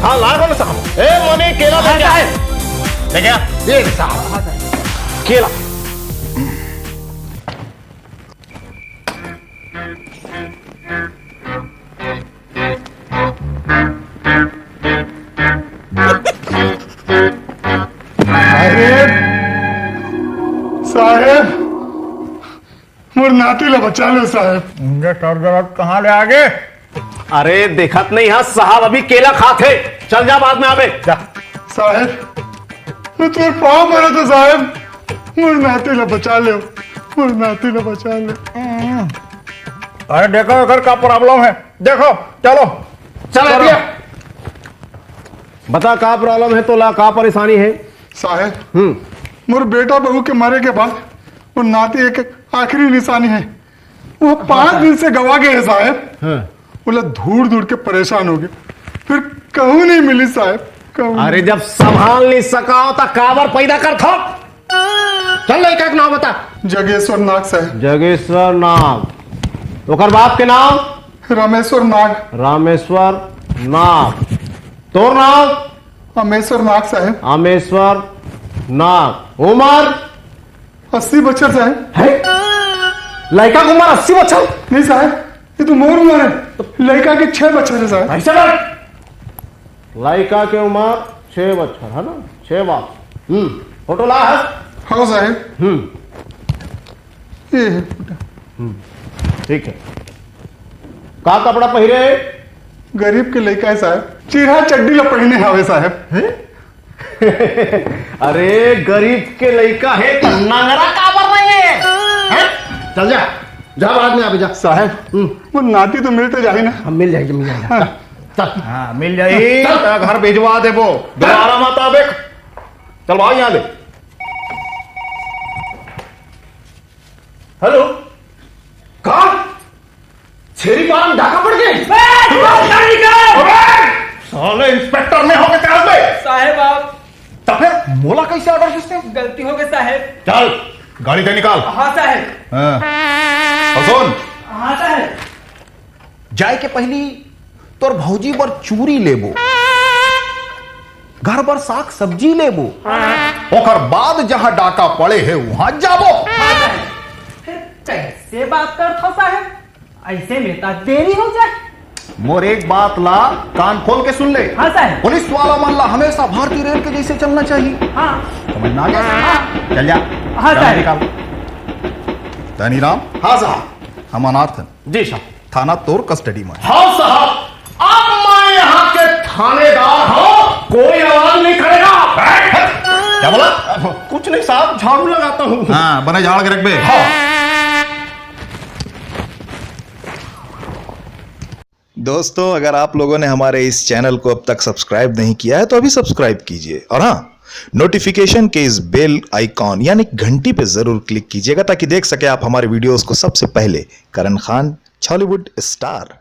हाँ लाओ ना साहब। ए मोनी केला लेके आ। लेके आ। ये साहब केला। साहेब मोर नाती ला बचा लो साहेब। मुझे सर दर्द कहाँ ले आगे? अरे देखत नहीं हाँ साहब अभी केला खाते। चल जा बाद में आवे जा। साहेब मैं तुम्हें पाँव मारा था साहेब। मोर नाती ला बचा लो, मोर नाती ला बचा लो। अरे देखो घर का प्रॉब्लम है, देखो चलो चल बता का प्रॉब्लम है तो ला का परेशानी है। साहेब मोर बेटा बहू के मरे के बाद वो नाती एक आखिरी निशानी है। वो 5 दिन से गवा गए हैं साहेब। बोला ढूंढ ढूंढ के परेशान हो गए, फिर कहूँ नहीं मिली साहेब कहूँ। अरे जब संभाल नहीं सका तो काबर पैदा कर थो। चल लड़का के नाम बता। जगेश्वर नाग साहेब। जगेश्वर नाग। ओकर बाप के नाम रामेश्वर नाग। रामेश्वर नाग। तोर नाम अमेश्वर नाग साहेब। आमेश्वर नाग। उमर 80 बच्चर साहेब। है लड़का की उम्र 80 बच्चर नहीं साहेब, ये तो मोर उम्र है। लड़का के 6 बच्चर है साहेब। ऐसे लड़का के उम्र 6 बच्चर है ना। 6 बाप। फोटो ला है। हाँ साहेब ये है। ठीक है। का कपड़ा पहरे? गरीब के लड़का है साहब। चिरा चड्डी ला पहने हावे साहब। अरे गरीब के लड़का है तो नंगरा काबर नहीं है? चल जा जा बाद में आ जा साहब वो नाती तो मिलते जाए ना। हम मिल जाएगी मिल जाएगा। चल हाँ मिल जाई। घर भिजवा दे वो दोबारा मत आवे। चल भाई यहाँ दे। हेलो कहा छेरी फार्म ढाका पड़ गई। साले इंस्पेक्टर में हो गए क्या साहेब आप तो फिर मोला कैसे ऑर्डर सिस्टम? गलती हो गई साहेब। चल गाड़ी से निकाल। हाँ साहेब। और सुन हाँ साहेब। जाए के पहली तोर भौजी बर चूरी लेबो, घर बर साग सब्जी लेबो, ओकर बाद जहां डाका पड़े है वहां जाबो। हाँ साहेब। फिर कैसे बात करते हो साहेब? ऐसे में तो देरी हो जाए। मोर एक बात ला कान खोल के सुन ले। हाँ साहब। पुलिस वाला मन ला हमेशा भारतीय रेल के जैसे चलना चाहिए। हाँ समझ में आ गया? हाँ। चल जा। हाँ साहब। निकाल। धनी राम। हाँ साहब। हम अनाथ हैं। जी साहब। थाना तोर कस्टडी में। हाँ साहब अब मैं यहाँ के थानेदार हूँ, कोई आवाज नहीं करेगा। क्या बोला? कुछ नहीं साहब झाड़ू लगाता हूँ। हाँ बने झाड़ के रख बे। दोस्तों अगर आप लोगों ने हमारे इस चैनल को अब तक सब्सक्राइब नहीं किया है तो अभी सब्सक्राइब कीजिए और हाँ नोटिफिकेशन के इस बेल आइकॉन यानी घंटी पे जरूर क्लिक कीजिएगा ताकि देख सके आप हमारे वीडियोस को सबसे पहले। करण खान, बॉलीवुड स्टार।